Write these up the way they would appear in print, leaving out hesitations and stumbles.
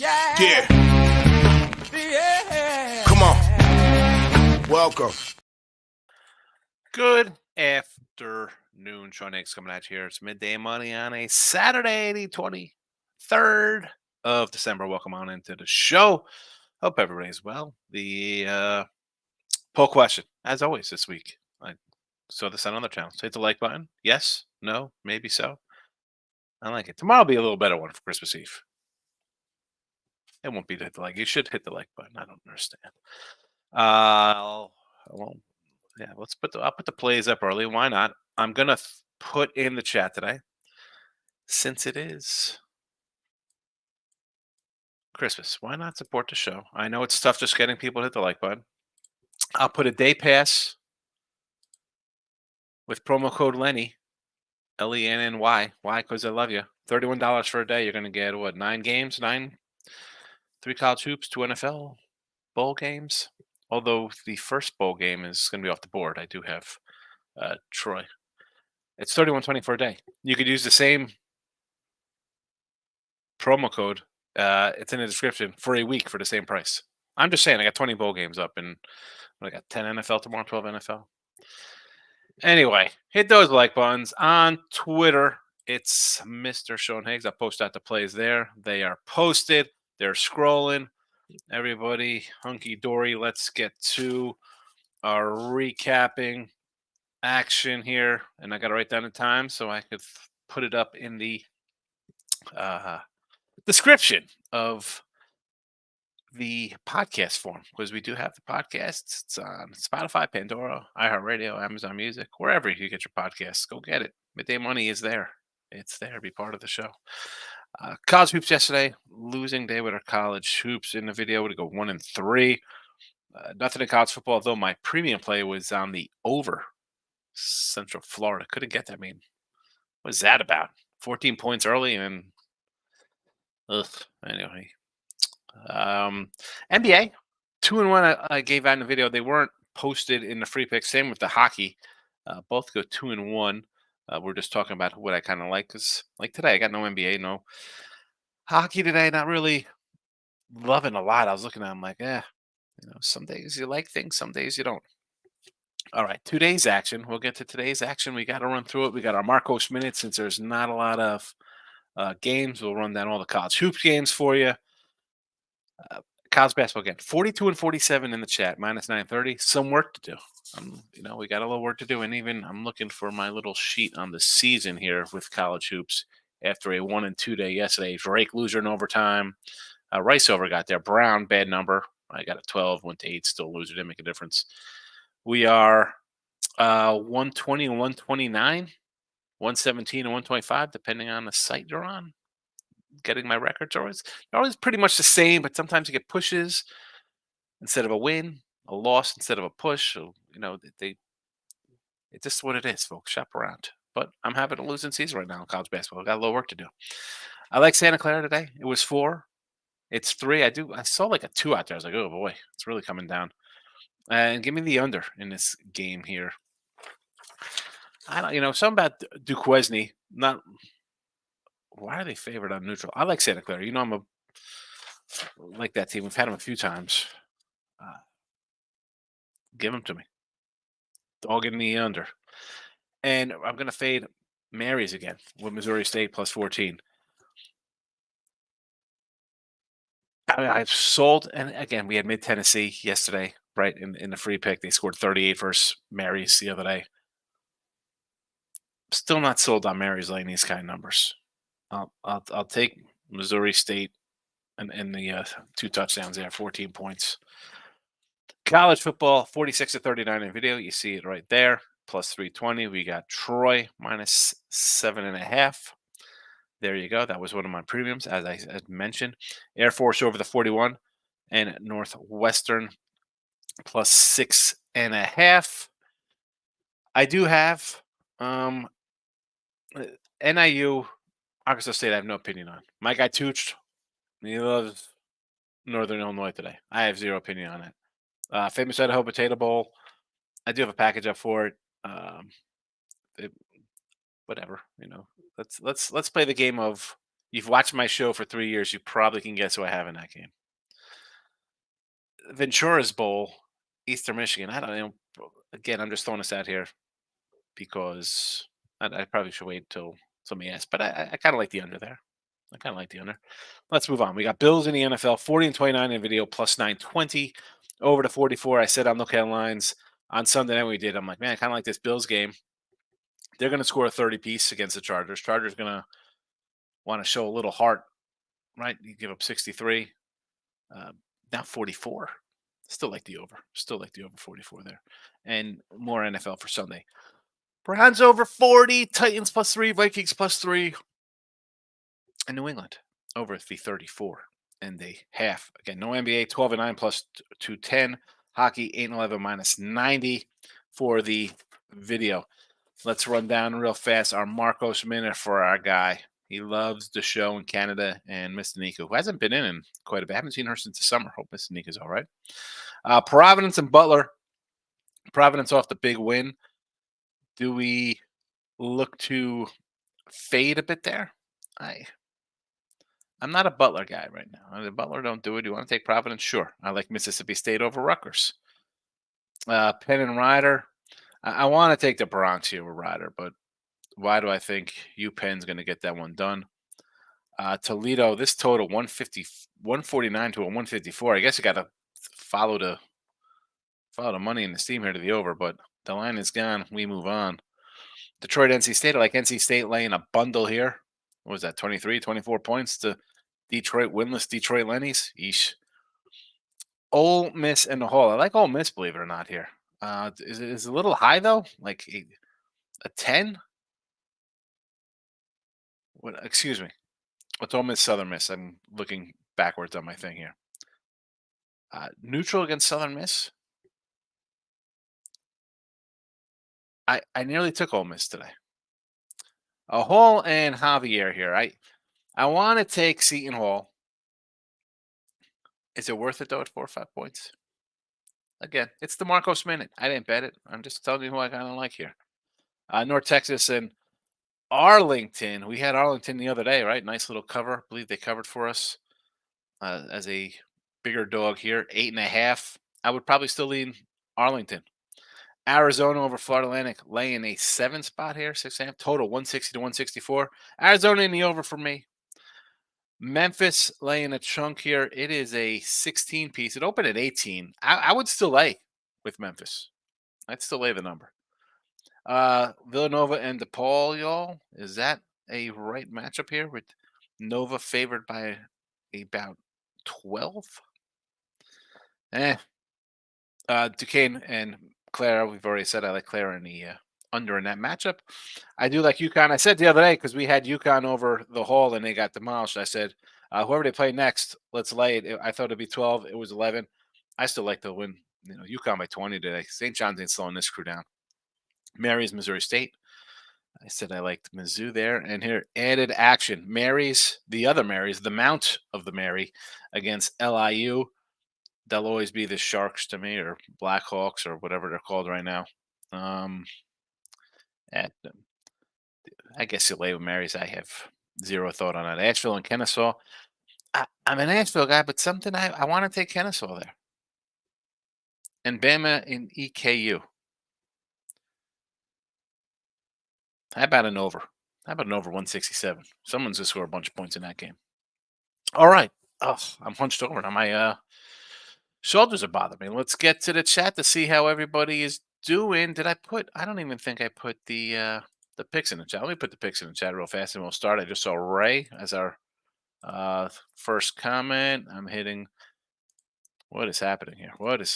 Yeah. Come on. Welcome. Good afternoon. Sean Higgs coming at you here. It's Midday Money on a Saturday, the 23rd of December. Welcome on into the show. Hope everybody's well. The poll question, as always this week. I saw this on other channels. Hit the like button. Yes, no, maybe so. I like it. Tomorrow will be a little better one for Christmas Eve. It won't be to hit the like. You should hit the like button. I don't understand. Well, yeah, I'll put the plays up early. Why not? I'm gonna put in the chat today, since it is Christmas. Why not support the show? I know it's tough just getting people to hit the like button. I'll put a day pass with promo code Lenny, Lenny. Why? Because I love you. $31 for a day. You're gonna get what? 9 games, 3 college hoops, 2 NFL bowl games. Although the first bowl game is going to be off the board. I do have Troy. It's $31.20 for a day. You could use the same promo code. It's in the description for a week for the same price. I'm just saying, I got 20 bowl games up, and I got 10 NFL tomorrow, 12 NFL. Anyway, hit those like buttons on Twitter. It's Mr. Sean Higgs. I post out the plays there. They are posted. They're scrolling. Everybody, hunky dory. Let's get to our recapping action here, and I got to write down the time so I could put it up in the description of the podcast form, because we do have the podcast. It's on Spotify, Pandora, iHeartRadio, Amazon Music, wherever you get your podcasts. Go get it. Midday Money is there. It's there. Be part of the show. College hoops yesterday, losing day with our college hoops in the video. We go 1-3. Nothing in college football, though. My premium play was on the over Central Florida. Couldn't get that. I mean, what is that about? 14 points early and anyway. NBA 2-1. I gave out in the video. They weren't posted in the free pick. Same with the hockey. Both go 2-1. We're just talking about what I kind of like, because like today I got no NBA, no hockey today. Not really loving a lot. I was looking at them like, some days you like things, some days you don't. All right, today's action. We'll get to today's action. We got to run through it. We got our Marcos minutes, since there's not a lot of games. We'll run down all the college hoops games for you. College basketball again, 42-47 in the chat, minus 930. Some work to do. We got a little work to do, and even I'm looking for my little sheet on the season here with college hoops after a 1-2 day yesterday. Drake loser in overtime. Rice over got there. Brown, bad number. I got a 12, went to 8, still loser. Didn't make a difference. We are 120 and 129, 117 and 125, depending on the site you're on. Getting my records they're always pretty much the same, but sometimes you get pushes instead of a win, a loss instead of a push. So, it's just what it is, folks. Shop around. But I'm having a losing season right now in college basketball. I've got a little work to do. I like Santa Clara today. It was 4. It's 3. I saw like a 2 out there. I was like, oh boy, it's really coming down. And give me the under in this game here. I don't, something about Duquesne. Not why are they favored on neutral? I like Santa Clara. I'm like that team. We've had them a few times. Give them to me. Dog in the under. And I'm going to fade Mary's again with Missouri State plus 14. I've sold, and again, we had Mid-Tennessee yesterday, right, in the free pick. They scored 38 versus Mary's the other day. Still not sold on Mary's laying these kind of numbers. I'll take Missouri State and the 2 touchdowns there, 14 points. College football, 46-39 in video. You see it right there, plus 320. We got Troy minus 7.5. There you go. That was one of my premiums, as I had mentioned. Air Force over the 41, and Northwestern plus 6.5. I do have NIU, Arkansas State. I have no opinion on. My guy Tooch, he loves Northern Illinois today. I have zero opinion on it. Famous Idaho Potato Bowl. I do have a package up for it. Whatever, let's play the game of You've watched my show for 3 years. You probably can guess who I have in that game. Ventura's Bowl, Eastern Michigan. I don't know. Again, I'm just throwing this out here because I probably should wait till somebody asks. But I kind of like the under there. I kind of like the under. Let's move on. We got Bills in the NFL, 40 and 29 in video, plus 920 over to 44. I said I'm looking at lines on Sunday night. We did. I'm like, man, I kind of like this Bills game. They're going to score a 30 piece against the Chargers. Chargers going to want to show a little heart, right? You give up 63, uh, now 44. Still like the over. Still like the over 44 there. And more NFL for Sunday. Browns over 40, Titans plus 3, Vikings plus 3, and New England over the 34 and a half. Again, no NBA, 12 and 9 plus 210. Hockey, 8 and 11 minus 90 for the video. Let's run down real fast our Marcos minute for our guy. He loves the show in Canada, and Miss Nika, who hasn't been in quite a bit. I haven't seen her since the summer. Hope Miss Nika's all right. Providence and Butler. Providence off the big win. Do we look to fade a bit there? I'm not a Butler guy right now. The Butler don't do it. You want to take Providence? Sure. I like Mississippi State over Rutgers. Penn and Ryder. I want to take the Bronx here with Ryder, but why do I think UPenn's going to get that one done? Toledo, this total 149 to a 154. I guess you got to follow the money in the steam here to the over, but the line is gone. We move on. Detroit, NC State. I like NC State laying a bundle here. What was that, 23, 24 points to Detroit, winless Detroit Lennies? Eesh. Ole Miss and the Hall. I like Ole Miss, believe it or not, here. Is it a little high, though? Like a 10? What? Excuse me. What's Ole Miss, Southern Miss? I'm looking backwards on my thing here. Neutral against Southern Miss? I nearly took Ole Miss today. A Hall and Javier here. I want to take Seton Hall. Is it worth it, though, at 4 or 5 points? Again, it's the Marcos minute. I didn't bet it. I'm just telling you who I kind of like here. North Texas and Arlington. We had Arlington the other day, right? Nice little cover. I believe they covered for us as a bigger dog here. 8.5. I would probably still lean Arlington. Arizona over Florida Atlantic, laying a 7 spot here, 6.5 total, 160 to 164. Arizona in the over for me. Memphis laying a chunk here. It is a 16 piece. It opened at 18. I would still lay with Memphis. I'd still lay the number. Villanova and DePaul, y'all. Is that a right matchup here with Nova favored by about 12? Duquesne and Clara, we've already said I like Clara in the under in that matchup. I do like UConn. I said the other day, because we had UConn over the Hall and they got demolished. I said, whoever they play next, let's lay it. I thought it'd be 12. It was 11. I still like to win, UConn by 20 today. St. John's ain't slowing this crew down. Mary's Missouri State. I said I liked Mizzou there. And here, added action. The other Mary's, the Mount of the Mary against LIU. They'll always be the Sharks to me, or Blackhawks, or whatever they're called right now. I guess you lay with Mary's. I have zero thought on it. Asheville and Kennesaw. I'm an Asheville guy, but something I want to take Kennesaw there. And Bama in EKU. How about an over? How about an over 167? Someone's going to score a bunch of points in that game. All right. Oh, I'm hunched over now. My shoulders are bothering me. Let's get to the chat to see how everybody is doing. I don't even think I put the picks in the chat. Let me put the picks in the chat real fast and we'll start. I just saw Ray as our first comment. I'm hitting. What is happening here?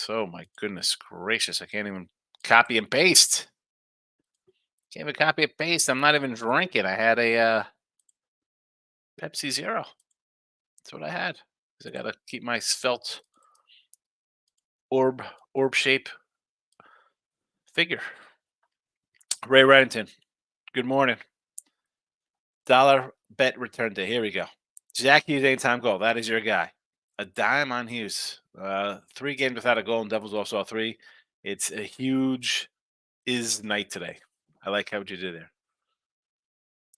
Oh my goodness gracious. I can't even copy and paste. Can't even copy and paste. I'm not even drinking. I had a Pepsi Zero. That's what I had. Because I got to keep my svelte orb shape figure. Ray Reddington. Good morning. Dollar bet return day. Here we go. Jack Hughes anytime goal. That is your guy. A dime on Hughes. 3 games without a goal, and Devils also saw 3. It's a huge night today. I like how you did there.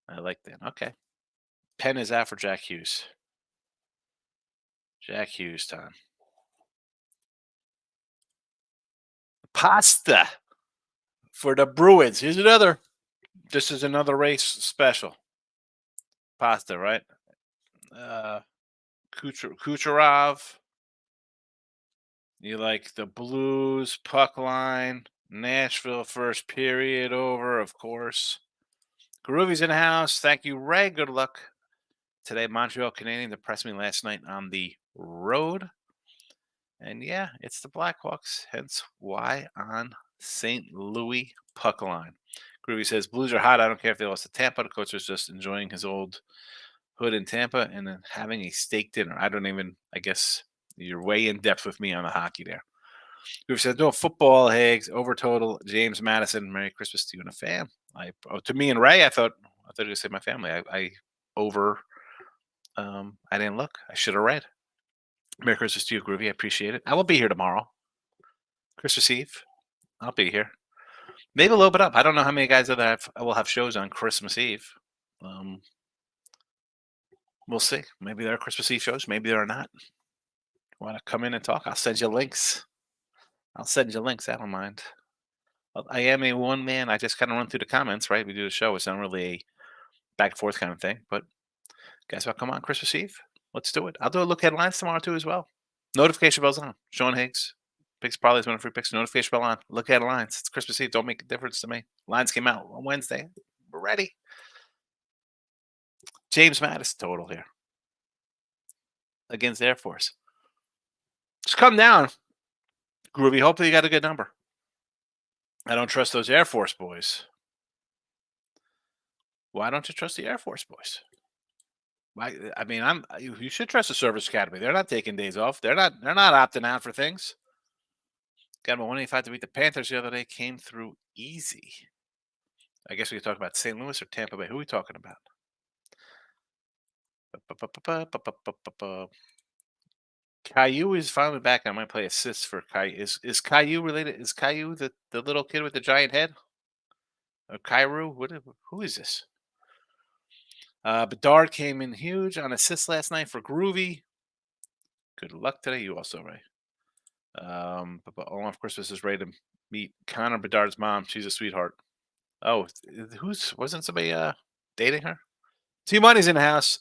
I like that. Okay. Pen is out for Jack Hughes. Jack Hughes time. Pasta for the Bruins. Here's another. This is another race special. Pasta, right? Uh, Kucherov. You like the Blues puck line. Nashville first period over, of course. Groovy's in the house. Thank you, Ray. Good luck today. Montreal Canadiens impressed me last night on the road. And yeah, it's the Blackhawks, hence why on St. Louis puck line. Groovy says, Blues are hot. I don't care if they lost to Tampa. The coach was just enjoying his old hood in Tampa and then having a steak dinner. I guess you're way in depth with me on the hockey there. Groovy says, no football, Higgs, over total, James Madison. Merry Christmas to you and a fam. To me and Ray, I thought you were going to say my family. I didn't look. I should have read. Merry Christmas to you, Groovy. I appreciate it. I will be here tomorrow. Christmas Eve. I'll be here. Maybe a little bit up. I don't know how many guys that will have shows on Christmas Eve. We'll see. Maybe there are Christmas Eve shows. Maybe there are not. Want to come in and talk? I'll send you links. I don't mind. I am a one man. I just kind of run through the comments, right? We do the show. It's not really a back and forth kind of thing. But guys, come on Christmas Eve. Let's do it. I'll do a look headlines tomorrow too as well. Notification bells on. Sean Higgs. Picks probably is one of free picks. Notification bell on. Look at lines. It's Christmas Eve. Don't make a difference to me. Lines came out on Wednesday. We're ready. James Madison total here against Air Force. Just come down, Groovy. Hopefully you got a good number. I don't trust those Air Force boys. Why don't you trust the Air Force boys? You should trust the Service Academy. They're not taking days off. They're not opting out for things. Got him a 185 to beat the Panthers the other day. Came through easy. I guess we could talk about St. Louis or Tampa Bay. Who are we talking about? Caillou is finally back. I might play assists for Caillou. Is Caillou related? Is Caillou the little kid with the giant head? Or Cairo? Who is this? Bedard came in huge on assists last night for Groovy. Good luck today. You also, Ray. Olaf Christmas is ready to meet Connor Bedard's mom. She's a sweetheart. Oh, wasn't somebody dating her? T-Money's in the house.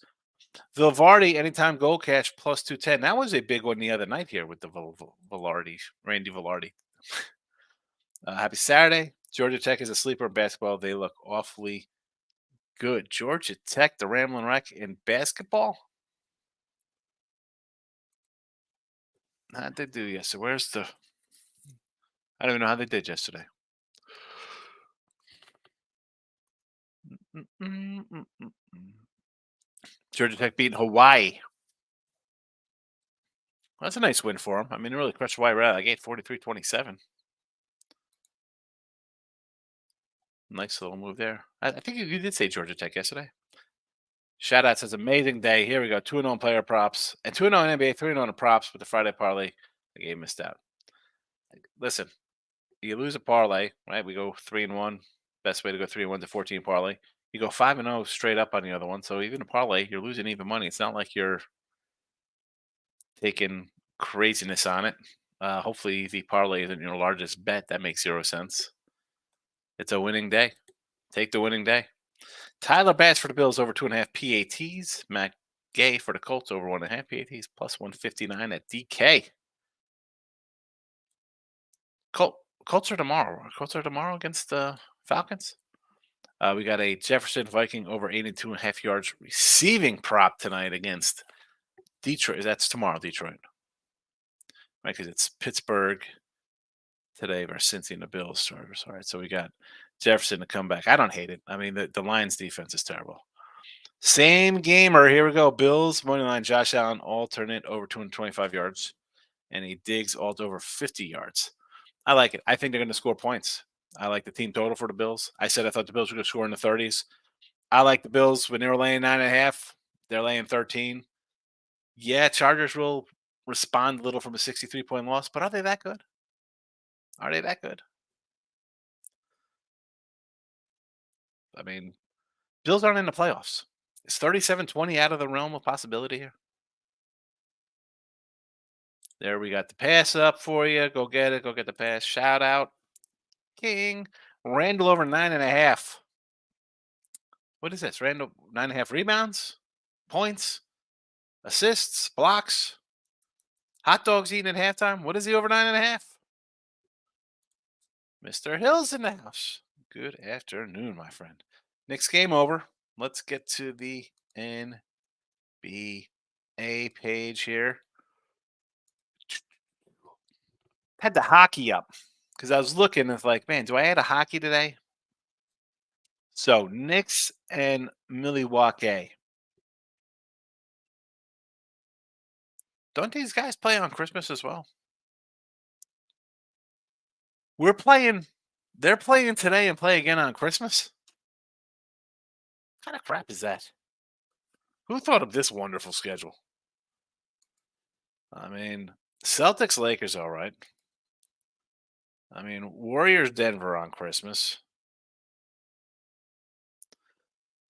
Vilvardi, anytime goal catch, plus 210. That was a big one the other night here with the Randy Villardi. Happy Saturday. Georgia Tech is a sleeper in basketball. They look awfully good. Georgia Tech, the Ramblin' Wreck in basketball? How'd they do yesterday? I don't even know how they did yesterday. Georgia Tech beating Hawaii. That's a nice win for them. I mean, they really crushed Hawaii right out of the gate, 43-27. Nice little move there. I think you did say Georgia Tech yesterday. Shout out says amazing day. Here we go. 2-0 player props and 2-0 NBA, 3-0 in props with the Friday parlay. The game missed out. Listen, you lose a parlay, right? We go 3-1. Best way to go 3-1 to 14 parlay. You go 5-0 straight up on the other one. So even a parlay, you're losing even money. It's not like you're taking craziness on it. Hopefully the parlay isn't your largest bet. That makes 0 sense. It's a winning day. Take the winning day. Tyler Bass for the Bills over 2.5 PATs. Matt Gay for the Colts over 1.5 PATs plus 159 at DK. Colts are tomorrow. Colts are tomorrow against the Falcons. We got a Jefferson Viking over 82.5 yards receiving prop tonight against Detroit. That's tomorrow, Detroit. Right, because it's Pittsburgh today versus Cincy and the Bills starters. All right, so we got Jefferson to come back. I don't hate it. I mean, the Lions defense is terrible. Same gamer. Here we go. Bills money line. Josh Allen alternate over 225 yards, and he digs alt over 50 yards. I like it. I think they're going to score points. I like the team total for the Bills. I said I thought the Bills were going to score in the 30s. I like the Bills when they were laying 9.5. They're laying 13. Yeah, Chargers will respond a little from a 63-point loss, but are they that good? Are they that good? I mean, Bills aren't in the playoffs. Is 37-20 out of the realm of possibility here? There we got the pass up for you. Go get it. Go get the pass. Shout out. King. Randall over 9.5. What is this? Randall 9.5 rebounds, points, assists, blocks, hot dogs eaten at halftime. What is he over 9.5? Mr. Hill's in the house. Good afternoon, my friend. Next game over. Let's get to the NBA page here. Had the hockey up because I was looking. It's like, man, do I add a hockey today? So Knicks and Milwaukee. Don't these guys play on Christmas as well? We're playing. They're playing today and play again on Christmas. What kind of crap is that? Who thought of this wonderful schedule? I mean, Celtics Lakers, all right. I mean, Warriors Denver on Christmas.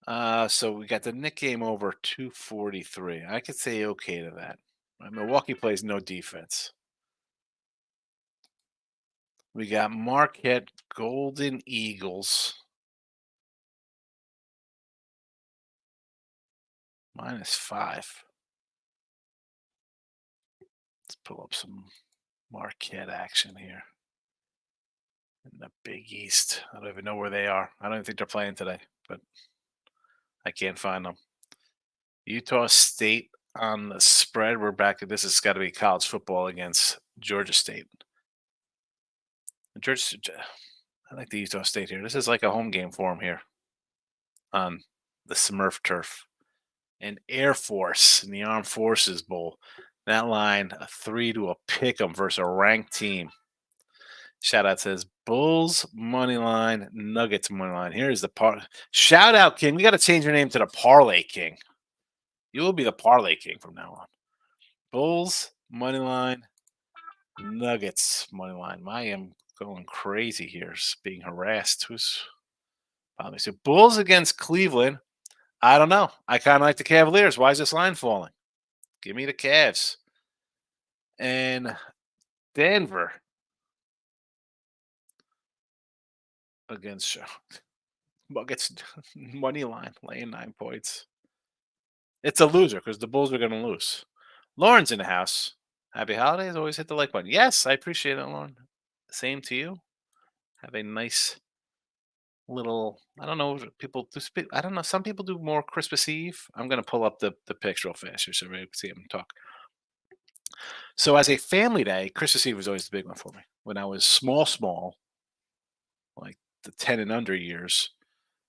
So we got the Knick game over 243. I could say okay to that. Milwaukee plays no defense. We got Marquette Golden Eagles -5. Let's pull up some Marquette action here in the Big East. I don't even know where they are. I don't even think they're playing today, but I can't find them. Utah State on the spread. We're back. This has got to be college football against Georgia State. Georgia, I like the Utah State here. This is like a home game for them here on the Smurf turf. And Air Force in the Armed Forces Bowl. That line, a 3 to a pick 'em versus a ranked team. Shout out says Bulls money line, Nuggets money line. Here's the part. Shout out, King. We got to change your name to the Parlay King. You will be the Parlay King from now on. Bulls money line, Nuggets money line. I am going crazy here, being harassed. Who's probably so Bulls against Cleveland? I don't know. I kind of like the Cavaliers. Why is this line falling? Give me the Cavs. And Denver against Nuggets money line, laying 9 points. It's a loser because the Bulls are going to lose. Lauren's in the house. Happy holidays. Always hit the like button. Yes, I appreciate it, Lauren. Same to you. Have a nice little. I don't know. People do. I don't know. Some people do more Christmas Eve. I'm going to pull up the picture real fast here so everybody can see him talk. So as a family day, Christmas Eve was always the big one for me. When I was small, like the 10 and under years,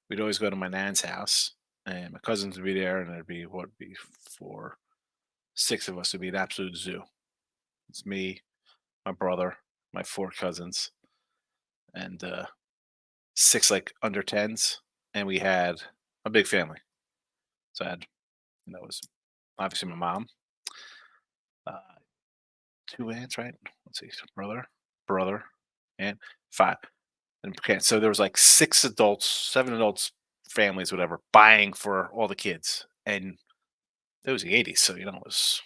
we'd always go to my nan's house, and my cousins would be there, and there'd be what would be 4, 6 of us. Would be an absolute zoo. It's me, my brother, my 4 cousins, and 6 like under 10s, and we had a big family. So I had, it was obviously my mom, uh, 2 aunts, right? Let's see, brother, and 5. And okay, so there was like 6 adults, 7 adults, families, whatever, buying for all the kids, and it was the '80s, so it was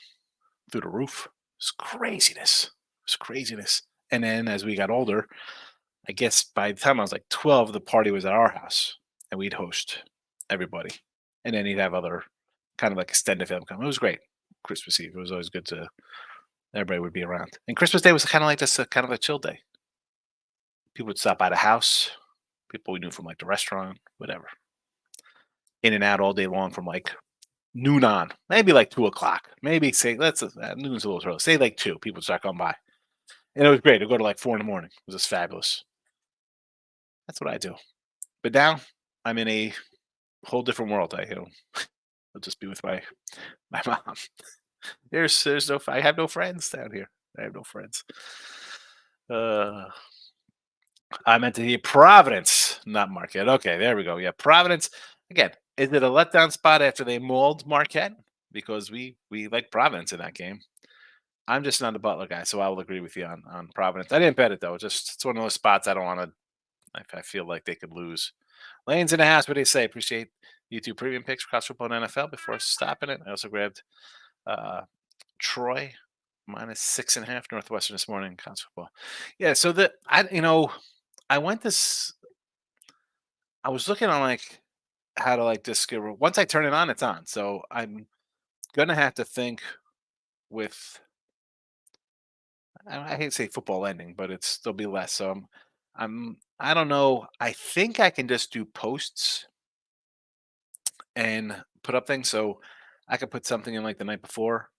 through the roof. It was craziness. It was craziness. And then as we got older, I guess by the time I was like 12, the party was at our house, and we'd host everybody, and then he'd have other kind of like extended family come. It was great. Christmas Eve. It was always good to everybody would be around, and Christmas Day was kind of like this, kind of a chill day. People would stop by the house. People we knew from like the restaurant, whatever. In and out all day long from like noon on, maybe like 2 o'clock. Maybe say noon's a little early. Say like 2. People would start coming by, and it was great. To go to like 4 in the morning. It was just fabulous. That's what I do. But now I'm in a whole different world. I'll just be with my mom. There's no. I have no friends down here. I have no friends. Uh, I meant to hear Providence, not Marquette. Okay, there we go. Yeah, Providence. Again, is it a letdown spot after they mauled Marquette? Because we like Providence in that game. I'm just not a Butler guy, so I will agree with you on Providence. I didn't bet it though. It's one of those spots I don't want to. I feel like they could lose. Lane's in the house. What do you say? Appreciate YouTube premium picks for college football and NFL before stopping it. I also grabbed uh, Troy -6.5 Northwestern this morning in college football. Yeah, so I went this. I was looking on like how to like discover. Once I turn it on, it's on. So I'm gonna have to think with. I hate to say football ending, but it's still be less. So I don't know. I think I can just do posts and put up things. So I could put something in like the night before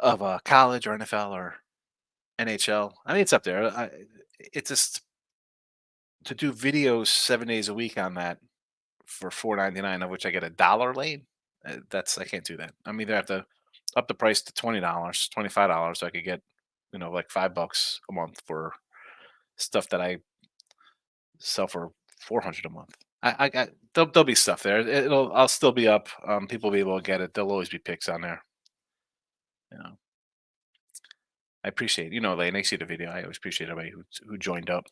of college or NFL or NHL. I mean, it's up there. It's just to do videos 7 days a week on that for $4.99, of which I get $1 late. That's I can't do that. I'm either have to up the price to $20, $25, so I could get like $5 a month for stuff that I sell for 400 a month. I got there'll be stuff there. I'll still be up. People will be able to get it. There'll always be picks on there. You know, I appreciate Lane. They see the video. I always appreciate everybody who joined up.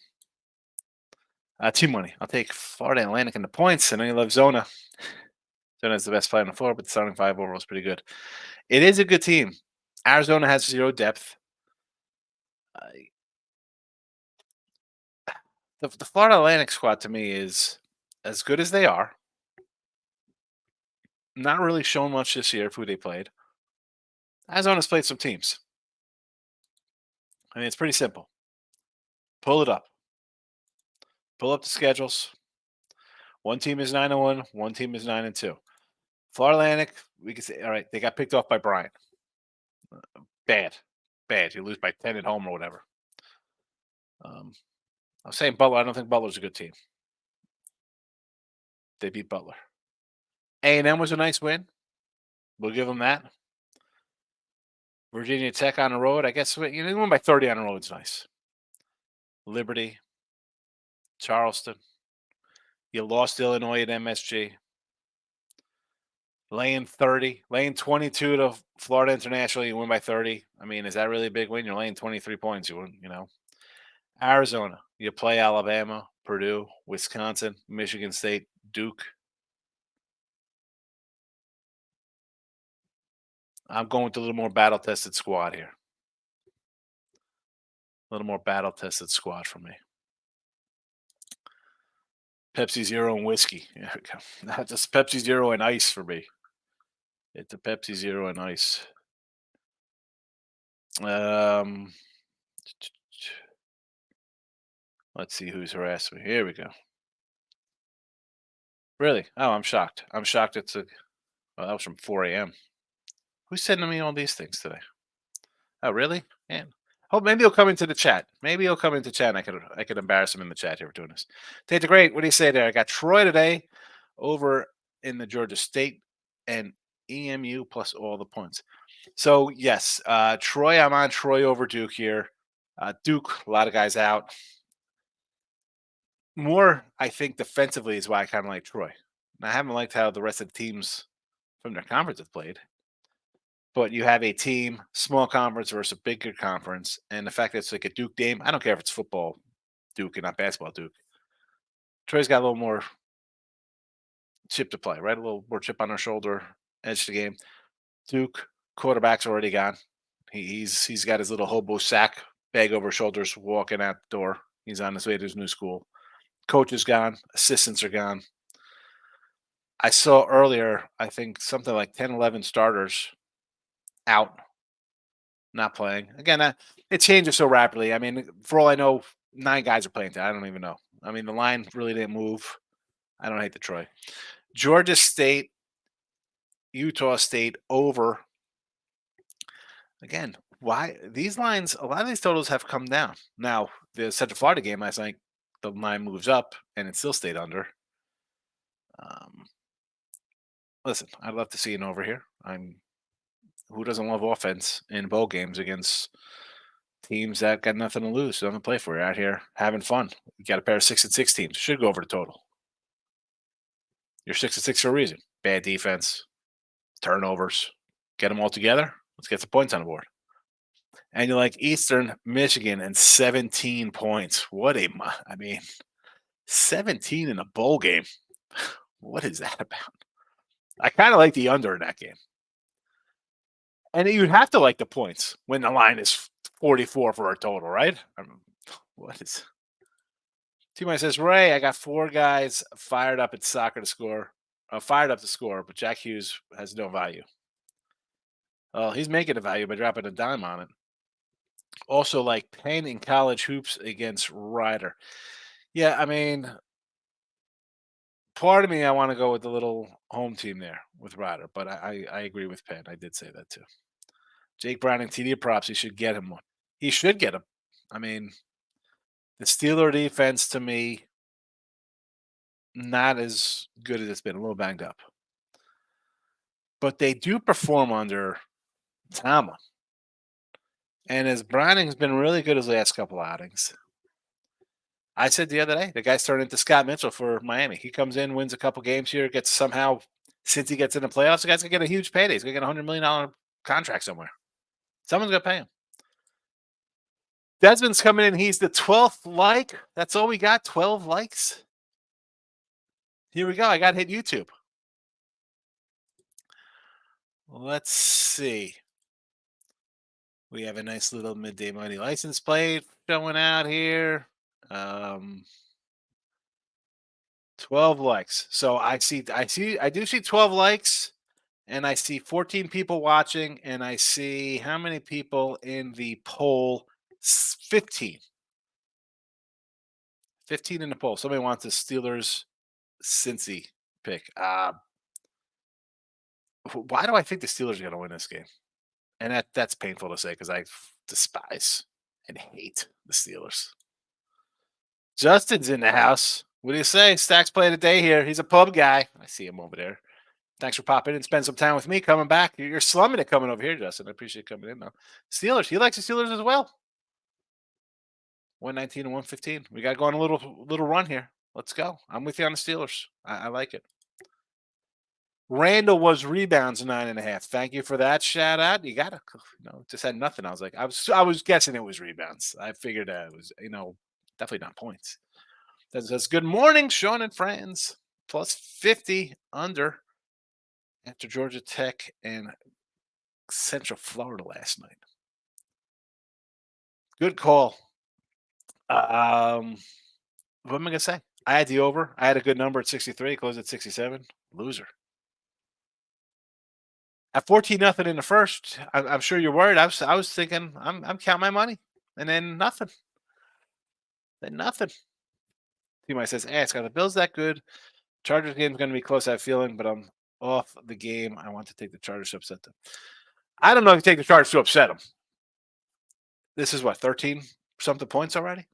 Team money. I'll take Florida Atlantic in the points. I know you love Zona. Zona's the best player on the floor, but the starting five overall is pretty good. It is a good team. Arizona has zero depth. Uh, the Florida Atlantic squad to me is as good as they are. Not really shown much this year of who they played. Arizona's played some teams. I mean, it's pretty simple. Pull it up. Pull up the schedules. One team is 9-1. One team is 9-2. Florida Atlantic, we can say, all right, they got picked off by Bryant. Bad. You lose by 10 at home or whatever. I was saying Butler. I don't think Butler's a good team. They beat Butler. A&M was a nice win. We'll give them that. Virginia Tech on the road. I guess they won by 30 on the road. It's nice. Liberty, Charleston. You lost Illinois at MSG. Laying 30, laying 22 to Florida International. You win by 30. I mean, is that really a big win? You're laying 23 points. You win. Arizona. You play Alabama, Purdue, Wisconsin, Michigan State, Duke. I'm going with a little more battle tested squad here. A little more battle tested squad for me. Pepsi Zero and whiskey. Yeah, not just Pepsi Zero and ice for me. It's a Pepsi Zero and ice. Let's see who's harassed me. Here we go. Really? Oh, I'm shocked. I'm shocked. That was from 4 a.m. Who's sending me all these things today? Oh, really? Man. Oh, maybe he'll come into the chat. Maybe he'll come into chat. And I could embarrass him in the chat here for doing this. Tate the Great. What do you say there? I got Troy today over in the Georgia State and EMU plus all the points. So yes, Troy. I'm on Troy over Duke here. Duke. A lot of guys out. More, I think, defensively is why I kind of like Troy. And I haven't liked how the rest of the teams from their conference have played. But you have a team, small conference versus a bigger conference, and the fact that it's like a Duke game, I don't care if it's football Duke and not basketball Duke. Troy's got a little more chip to play, right? A little more chip on their shoulder, edge to the game. Duke quarterback's already gone. He's got his little hobo sack bag over his shoulders, walking out the door. He's on his way to his new school. Coach is gone. Assistants are gone. I saw earlier, I think something like 10, 11 starters out, not playing. Again, it changes so rapidly. I mean, for all I know, 9 guys are playing today. I don't even know. I mean, the line really didn't move. I don't hate the Troy. Georgia State, Utah State over. Again, why these lines? A lot of these totals have come down. Now, the Central Florida game last night, the line moves up and it still stayed under. Listen, I'd love to see an over here. Who doesn't love offense in bowl games against teams that got nothing to lose, nothing to play for? You're out here having fun. You got a pair of 6-6 teams. Should go over the total. You're 6-6 for a reason. Bad defense, turnovers. Get them all together. Let's get some points on the board. And you're like Eastern Michigan and 17 points. I mean, 17 in a bowl game. What is that about? I kind of like the under in that game. And you'd have to like the points when the line is 44 for a total, right? What is T-Mike says, Ray, I got four guys fired up at soccer to score, fired up to score, but Jack Hughes has no value. Well, he's making a value by dropping a dime on it. Also, like Penn in college hoops against Ryder. Yeah, I mean, part of me, I want to go with the little home team there with Ryder, but I agree with Penn. I did say that too. Jake Browning TD props. He should get him one. He should get him. I mean, the Steeler defense to me, not as good as it's been. A little banged up, but they do perform under Tomlin. And as Browning's been really good his last couple outings. I said the other day, the guy's turned into Scott Mitchell for Miami. He comes in, wins a couple games here, gets somehow, since he gets in the playoffs, the guy's going to get a huge payday. He's going to get a $100 million contract somewhere. Someone's going to pay him. Desmond's coming in. He's the 12th like. That's all we got, 12 likes. Here we go. I got to hit YouTube. Let's see. We have a nice little midday money license plate showing out here. 12 likes. So I do see 12 likes, and I see 14 people watching, and I see how many people in the poll? 15. 15 in the poll. Somebody wants the Steelers Cincy pick. Why do I think the Steelers are going to win this game? And that's painful to say because I despise and hate the Steelers. Justin's in the house. What do you say? Stacks play the day here. He's a pub guy. I see him over there. Thanks for popping in and spend some time with me. Coming back. You're slumming it coming over here, Justin. I appreciate coming in, though. Steelers. He likes the Steelers as well. 119 and 115. We got to go on a little run here. Let's go. I'm with you on the Steelers. I like it. Randall was rebounds 9.5. Thank you for that shout out. You got to, just had nothing. I was like, I was guessing it was rebounds. I figured it was, definitely not points. That says, good morning, Sean and friends. Plus 50 under after Georgia Tech and Central Florida last night. Good call. What am I going to say? I had the over. I had a good number at 63, closed at 67. Loser. At 14-0 in the first, I'm sure you're worried. I was thinking I'm counting my money, and then nothing. Then nothing. T-Mike says, ask, are the Bills that good? Chargers game is going to be close, I have a feeling, but I'm off the game. I want to take the Chargers to upset them. I don't know if you take the Chargers to upset them. This is what, 13-something points already?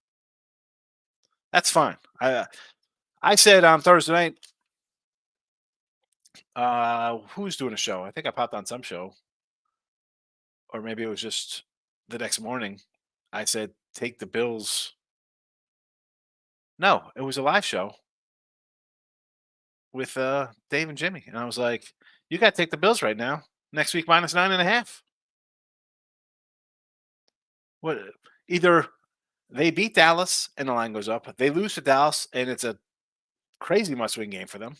That's fine. I said on Thursday night, who's doing a show? I think I popped on some show. Or maybe it was just the next morning. I said, take the Bills. No, it was a live show with Dave and Jimmy. And I was like, you got to take the Bills right now. Next week, minus 9.5. What? Either they beat Dallas and the line goes up. They lose to Dallas and it's a crazy must-win game for them.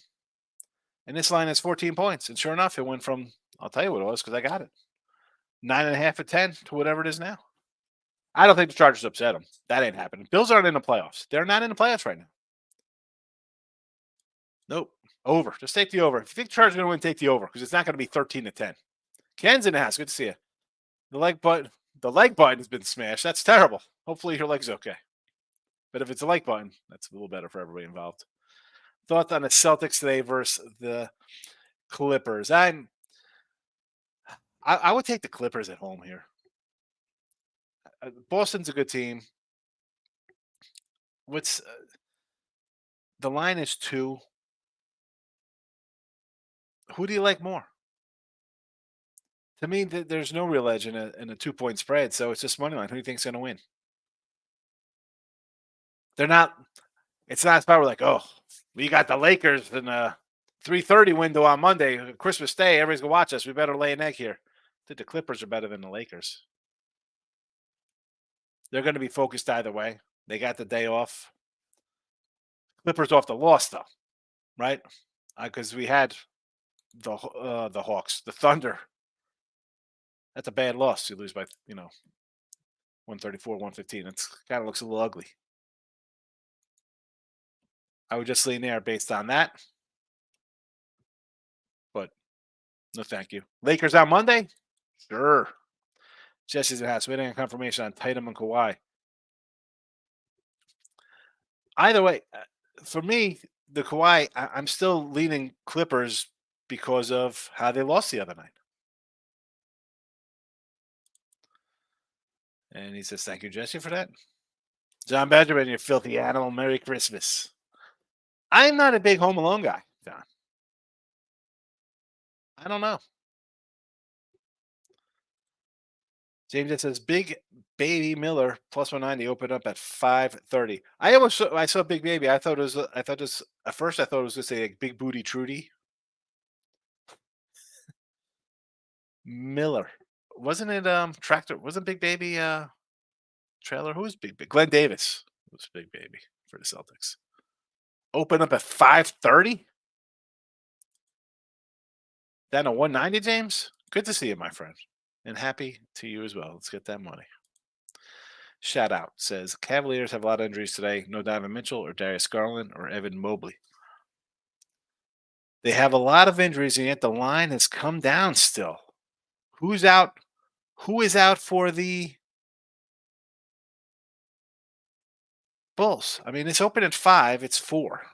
And this line is 14 points. And sure enough, it went from, I'll tell you what it was because I got it, 9.5 at 10 to whatever it is now. I don't think the Chargers upset them. That ain't happening. Bills aren't in the playoffs. They're not in the playoffs right now. Nope. Over. Just take the over. If you think the Chargers are going to win, take the over because it's not going to be 13-10. Ken's in the house. Good to see you. The leg button has been smashed. That's terrible. Hopefully your leg's okay. But if it's a like button, that's a little better for everybody involved. Thoughts on the Celtics today versus the Clippers? I would take the Clippers at home here. Boston's a good team. The line is 2. Who do you like more? To me, there's no real edge in a 2-point spread, so it's just money line. Who do you think's going to win? They're not. It's not as power like, oh, we got the Lakers in a 3:30 window on Monday, Christmas Day. Everybody's going to watch us. We better lay an egg here. I think the Clippers are better than the Lakers. They're going to be focused either way. They got the day off. Clippers off the loss, though, right? Because we had the Hawks, the Thunder. That's a bad loss. You lose by 134, 115. It's kind of looks a little ugly. I would just lean there based on that, but no, thank you. Lakers on Monday, sure. Jesse's in the house waiting on confirmation on Tatum and Kawhi. Either way, for me, the Kawhi, I'm still leaning Clippers because of how they lost the other night. And he says, "Thank you, Jesse, for that." John Benjamin, you filthy animal. Merry Christmas. I'm not a big Home Alone guy, John. I don't know. James just says Big Baby Miller plus 190 opened up at 5:30. I saw Big Baby. At first I thought it was just a like, Big Booty Trudy Miller. Wasn't it Tractor? Wasn't Big Baby trailer? Who was Big? Glenn Davis was Big Baby for the Celtics. Open up at 5:30. Down to 190, James. Good to see you, my friend, and happy to you as well. Let's get that money. Shout out says Cavaliers have a lot of injuries today. No Donovan Mitchell or Darius Garland or Evan Mobley. They have a lot of injuries, and yet the line has come down still. Who's out? Who is out for the Bulls? I mean, it's open at 5. It's 4.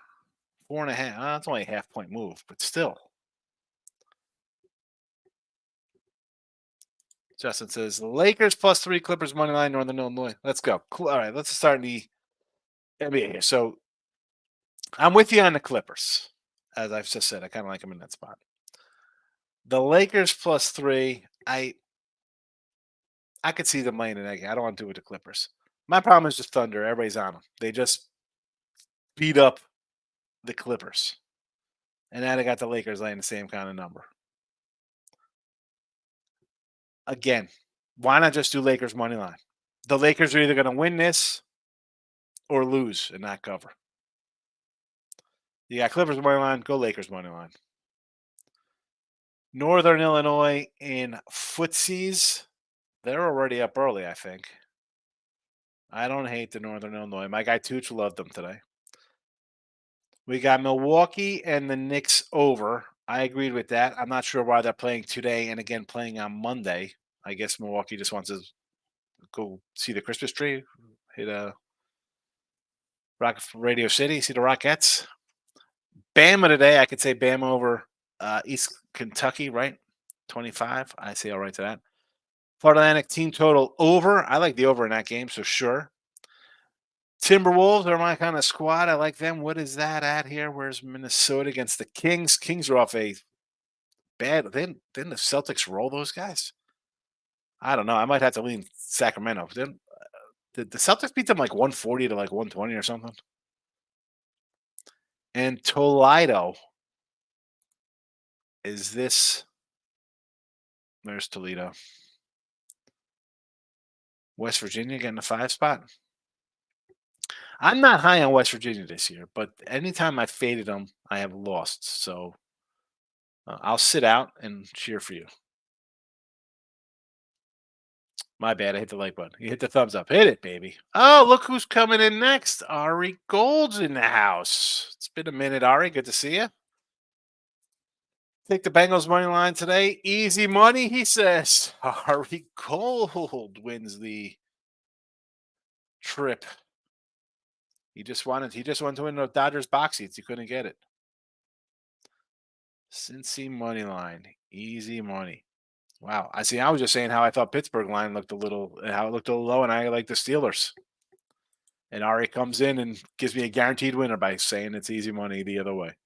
4.5. It's only a half-point move, but still. Justin says Lakers plus 3, Clippers money line, Northern Illinois. Let's go. All right, let's start in the NBA here. So I'm with you on the Clippers. As I've just said, I kind of like them in that spot. The Lakers plus 3, I could see them laying an egg. I don't want to do it with the Clippers. My problem is just Thunder. Everybody's on them. They just beat up the Clippers. And now they got the Lakers laying the same kind of number. Again, why not just do Lakers money line? The Lakers are either going to win this or lose and not cover. You got Clippers money line, go Lakers money line. Northern Illinois in footsies, they're already up early, I think. I don't hate the Northern Illinois. My guy Tooch loved them today. We got Milwaukee and the Knicks over. I agreed with that. I'm not sure why they're playing today and again playing on Monday. I guess Milwaukee just wants to go see the Christmas tree, hit a Rock Radio City, see the Rockettes. Bama today, I could say Bama over East Kentucky, right? 25. I say all right to that. Florida Atlantic team total over. I like the over in that game, so sure. Timberwolves are my kind of squad. I like them. What is that at here? Where's Minnesota against the Kings? Kings are off a bad. Didn't the Celtics roll those guys? I don't know. I might have to lean Sacramento. Did the Celtics beat them like 140 to like 120 or something? And Toledo. Is this? There's Toledo. West Virginia getting the 5 spot. I'm not high on West Virginia this year, but anytime I faded them, I have lost. So I'll sit out and cheer for you. My bad. I hit the like button. You hit the thumbs up. Hit it, baby. Oh, look who's coming in next. Ari Gold's in the house. It's been a minute, Ari. Good to see you. Take the Bengals money line today. Easy money, he says. Ari Gold wins the trip. He just wanted to win the Dodgers box seats. He couldn't get it. Cincy money line. Easy money. Wow. I see. I was just saying how I thought Pittsburgh line looked a little low, and I like the Steelers. And Ari comes in and gives me a guaranteed winner by saying it's easy money the other way.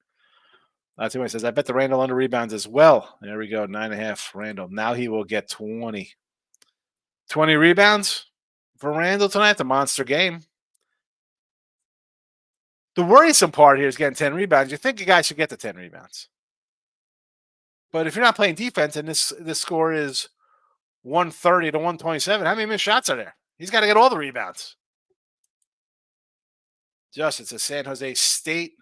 That's who he says. I bet the Randall under rebounds as well. There we go. 9.5 Randall. Now he will get 20. 20 rebounds for Randall tonight. The monster game. The worrisome part here is getting 10 rebounds. You think a guy should get the 10 rebounds. But if you're not playing defense and this score is 130 to 127, how many missed shots are there? He's got to get all the rebounds. Justin says San Jose State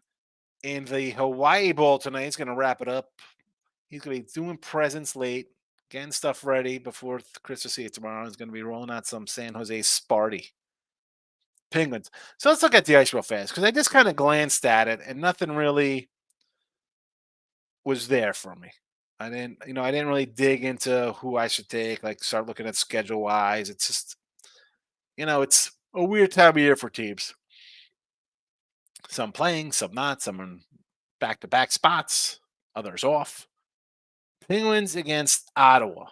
in the Hawaii Bowl tonight. He's going to wrap it up. He's going to be doing presents late, getting stuff ready before Christmas Eve tomorrow. He's going to be rolling out some San Jose Sparty Penguins. So let's look at the ice real fast because I just kind of glanced at it and nothing really was there for me. I didn't really dig into who I should take, like start looking at schedule wise. It's just, it's a weird time of year for teams. Some playing, some not, some in back to back spots, others off. Penguins against Ottawa.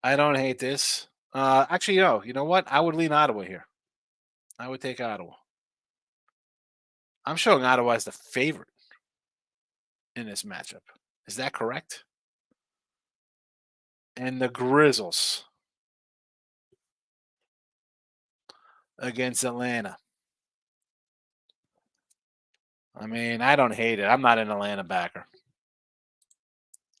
I don't hate this. Actually, no. You know what? I would lean Ottawa here. I would take Ottawa. I'm showing Ottawa as the favorite in this matchup. Is that correct? And the Grizzles against Atlanta. I mean, I don't hate it. I'm not an Atlanta backer.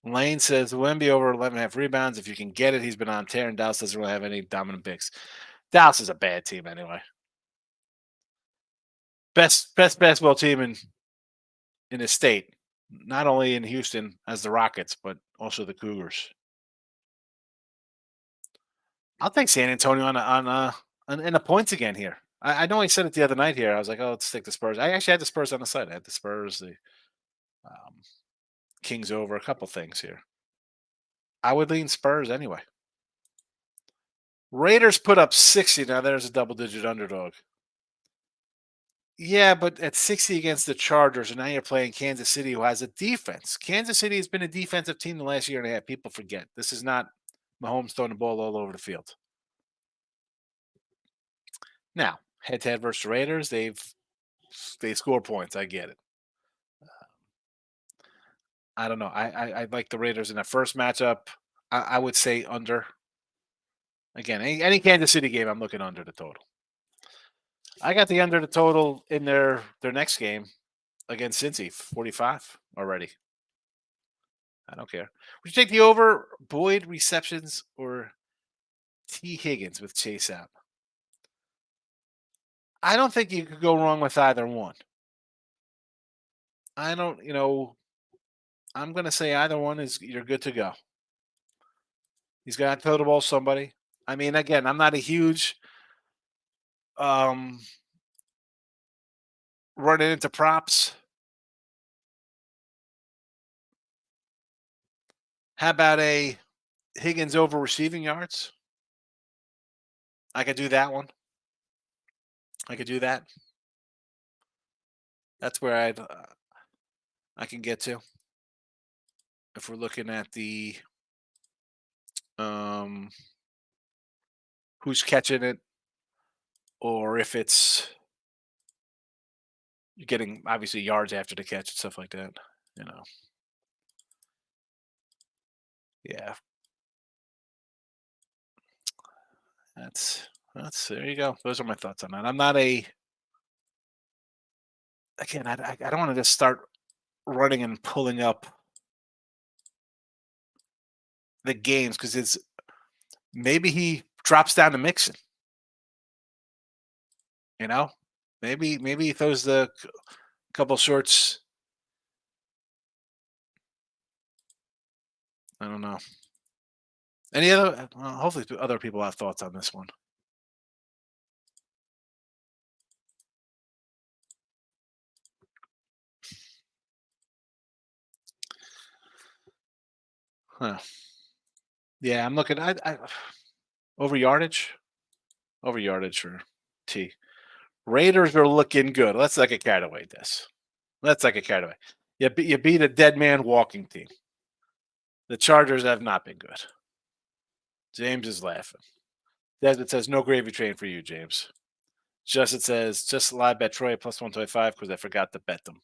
Lane says Wemby over 11.5 rebounds. If you can get it, he's been on tear, and Dallas doesn't really have any dominant picks. Dallas is a bad team anyway. Best basketball team in the state, not only in Houston as the Rockets, but also the Cougars. I'll take San Antonio on in the points again here. I know I said it the other night here. I was like, oh, let's take the Spurs. I actually had the Spurs on the side. I had the Spurs, the um, Kings over, a couple things here. I would lean Spurs anyway. Raiders put up 60. Now there's a double-digit underdog. Yeah, but at 60 against the Chargers, and now you're playing Kansas City, who has a defense. Kansas City has been a defensive team the last year and a half. People forget. This is not Mahomes throwing the ball all over the field. Now, head-to-head versus Raiders, they score points. I get it. I don't know. I like the Raiders in that first matchup. I would say under. Again, any Kansas City game, I'm looking under the total. I got the under the total in their next game against Cincy, 45 already. I don't care. Would you take the over Boyd receptions or T. Higgins with Chase out? I don't think you could go wrong with either one. I don't, I'm going to say either one is you're good to go. He's got to throw the ball somebody. I mean, again, I'm not a huge running into props. How about a Higgins over receiving yards? I could do that one. I could do that. That's where I can get to. If we're looking at the who's catching it, or if it's you're getting obviously yards after the catch and stuff like that. Yeah. That's there you go. Those are my thoughts on that. I'm not a again. I don't want to just start running and pulling up the games because it's maybe he drops down to Mixon. Maybe he throws the couple shorts. I don't know. Any other? Well, hopefully, other people have thoughts on this one. Huh. Yeah, I'm looking. I over yardage for T. Raiders are looking good. Let's like a cat away this. Let's like a cat away. You beat a dead man walking team. The Chargers have not been good. James is laughing. Desmond says no gravy train for you, James. Justin says just live bet Troy plus 125 because I forgot to bet them.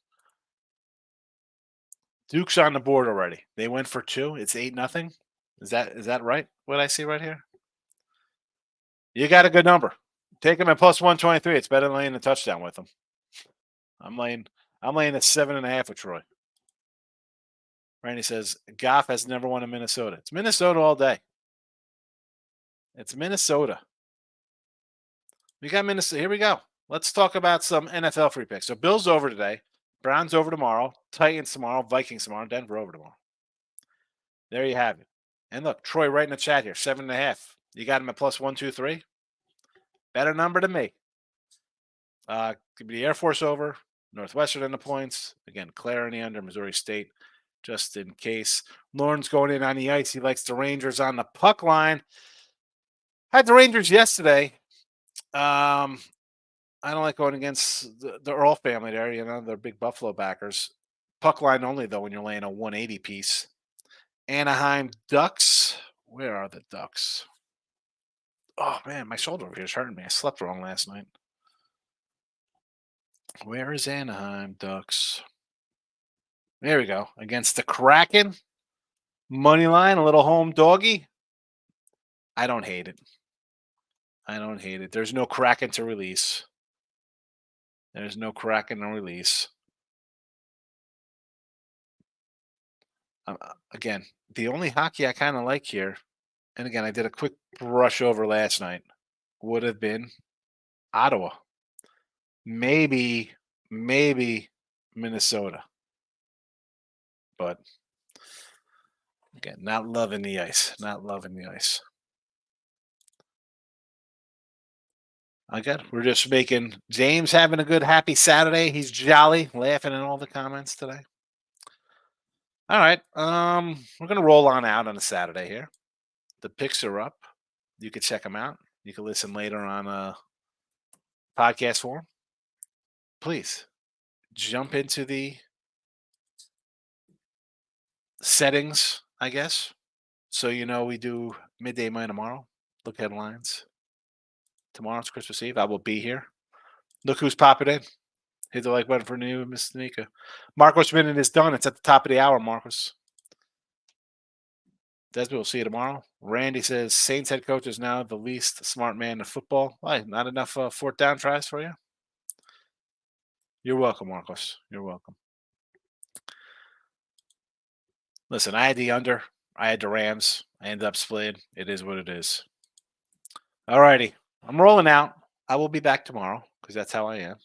Duke's on the board already. They went for 2. It's 8-0. Is that right? What I see right here? You got a good number. Take them at plus 123. It's better than laying a touchdown with them. I'm laying a 7.5 with Troy. Randy says Goff has never won in Minnesota. It's Minnesota all day. It's Minnesota. We got Minnesota. Here we go. Let's talk about some NFL free picks. So Bills over today. Browns over tomorrow. Titans tomorrow. Vikings tomorrow. Denver over tomorrow. There you have it. And look, Troy right in the chat here, 7.5. You got him at plus 123. Better number than me. Give me the Air Force over. Northwestern in the points. Again, Claire in the under. Missouri State, just in case. Lauren's going in on the ice. He likes the Rangers on the puck line. Had the Rangers yesterday. I don't like going against the Earl family there. You know, they're big Buffalo backers. Puck line only, though, when you're laying a 180 piece. Anaheim Ducks. Where are the Ducks? Oh, man, my shoulder over here is hurting me. I slept wrong last night. Where is Anaheim Ducks? There we go. Against the Kraken. Money line, a little home doggy. I don't hate it. I don't hate it. There's no Kraken to release. There's no Kraken to release. Again, the only hockey I kind of like here, and again, I did a quick brush over last night, would have been Ottawa. Maybe Minnesota. But again, not loving the ice. Not loving the ice. Again, we're just making James having a good, happy Saturday. He's jolly, laughing in all the comments today. All right. We're gonna roll on out on a Saturday here. The picks are up. You can check them out. You can listen later on podcast form. Please jump into the settings, I guess. So you know we do midday mine tomorrow. Look headlines. Tomorrow's Christmas Eve. I will be here. Look who's popping in. Hit the like button for new Miss Nika. Marcos Minute is done. It's at the top of the hour, Marcos. Desmond, we'll see you tomorrow. Randy says Saints head coach is now the least smart man in football. Why? Not enough fourth down tries for you? You're welcome, Marcos. You're welcome. Listen, I had the under. I had the Rams. I ended up splitting. It is what it is. All righty. I'm rolling out. I will be back tomorrow because that's how I am.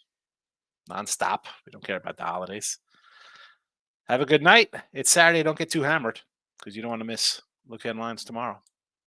Nonstop. We don't care about the holidays. Have a good night. It's Saturday. Don't get too hammered because you don't want to miss Look Headlines tomorrow.